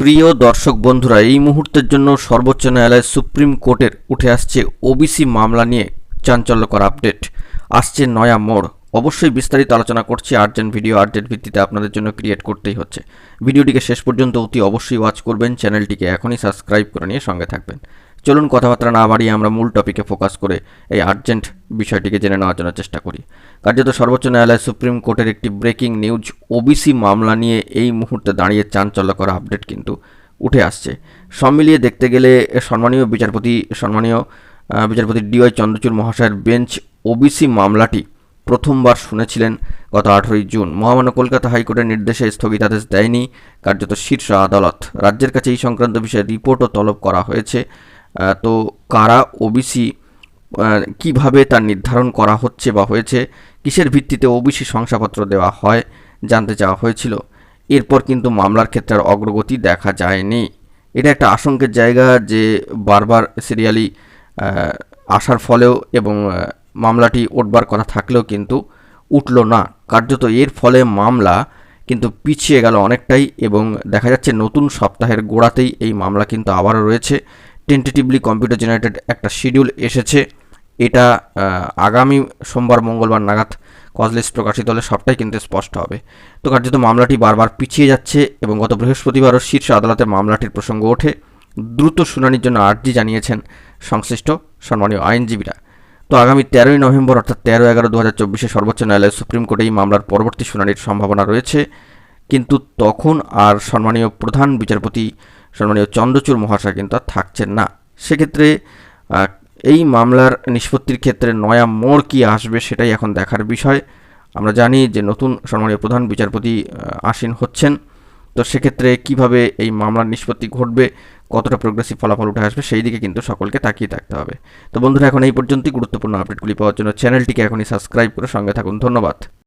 প্রিয় দর্শক বন্ধুরা, এই মুহূর্তের জন্য সর্বোচ্চ ন্যায়ালয়ের সুপ্রিম কোর্টের উঠে আসছে ওবিসি মামলা নিয়ে চাঞ্চল্যকর আপডেট। আসছে নয়া মোড়। অবশ্যই বিস্তারিত আলোচনা করছি। আর্জেন্ট ভিডিও আর্জেন্ট ভিত্তিতে আপনাদের জন্য ক্রিয়েট করতেই হচ্ছে। ভিডিওটিকে শেষ পর্যন্ত অতি অবশ্যই ওয়াচ করবেন। চ্যানেলটিকে এখনই সাবস্ক্রাইব করে নিয়ে সঙ্গে থাকবেন। চলুন কথাবার্তা না বাড়িয়ে আমরা মূল টপিকে ফোকাস করে এই আর্জেন্ট বিষয়টিকে জেনে নেওয়ার জন্য চেষ্টা করি। কার্যত সর্বোচ্চ ন্যায়ালয় সুপ্রিম কোর্টের একটি ব্রেকিং নিউজ ওবিসি মামলা নিয়ে এই মুহূর্তে দাঁড়িয়ে চাঞ্চল্যকর আপডেট কিন্তু উঠে আসছে। সব মিলিয়ে দেখতে গেলে সম্মানীয় বিচারপতি ডিওয়াই চন্দ্রচূড় মহাশয়ের বেঞ্চ ওবিসি মামলাটি প্রথমবার শুনেছিলেন গত 18ই জুন। মহামান্য কলকাতা হাইকোর্টের নির্দেশে স্থগিতাদেশ দেয়নি কার্যত শীর্ষ আদালত। রাজ্যের কাছে এই সংক্রান্ত বিষয়ে রিপোর্টও তলব করা হয়েছে। তো কারা ওবিসি, কিভাবে তা নির্ধারণ করা হচ্ছে বা হয়েছে, কিসের ভিত্তিতে ওবিসি শংসাপত্র দেওয়া হয় জানতে চাওয়া হয়েছিল। এরপর কিন্তু মামলার ক্ষেত্রে আর অগ্রগতি দেখা যায়নি। এটা একটা আশঙ্কের জায়গা যে বারবার সিরিয়ালি আসার ফলেও এবং মামলাটি উঠবার কথা থাকলেও কিন্তু উঠল না। কার্যত এর ফলে মামলা কিন্তু পিছিয়ে গেল অনেকটাই এবং দেখা যাচ্ছে নতুন সপ্তাহের গোড়াতেই এই মামলা কিন্তু আবারও রয়েছে। টেন্টেটিভলি কম্পিউটার জেনারেটেড একটা শিডিউল এসেছে। এটা আগামী সোমবার মঙ্গলবার নাগাদ কজ লিস্ট প্রকাশিত হলে সবটাই কিন্তু স্পষ্ট হবে। তো কার্যত মামলাটি বারবার পিছিয়ে যাচ্ছে এবং গত বৃহস্পতিবারও শীর্ষ আদালতে মামলাটির প্রসঙ্গ ওঠে। দ্রুত শুনানির জন্য আর্জি জানিয়েছেন সংশ্লিষ্ট সম্মানীয় আইনজীবীরা। তো আগামী 13ই নভেম্বর অর্থাৎ 13/11/2024 সর্বোচ্চ ন্যায়ালয় সুপ্রিম কোর্টে এই মামলার পরবর্তী শুনানির সম্ভাবনা রয়েছে। কিন্তু তখন আর সম্মানীয় প্রধান বিচারপতি সম্মানীয় চন্দ্রচূড় মহাশয় কিন্তু আর থাকছেন না। সেক্ষেত্রে এই মামলার নিষ্পত্তির ক্ষেত্রে নয়া মোড় কী আসবে সেটাই এখন দেখার বিষয়। আমরা জানি যে নতুন সম্মানীয় প্রধান বিচারপতি আসীন হচ্ছেন। তো সেক্ষেত্রে কিভাবে এই মামলার নিষ্পত্তি ঘটবে, কতটা প্রোগ্রেসিভ ফলাফল উঠে আসবে সেই দিকে কিন্তু সকলকে তাকিয়ে থাকতে হবে। তো বন্ধুরা, এখন এই পর্যন্তই। গুরুত্বপূর্ণ আপডেটগুলি পাওয়ার জন্য চ্যানেলটিকে এখনই সাবস্ক্রাইব করে সঙ্গে থাকুন। ধন্যবাদ।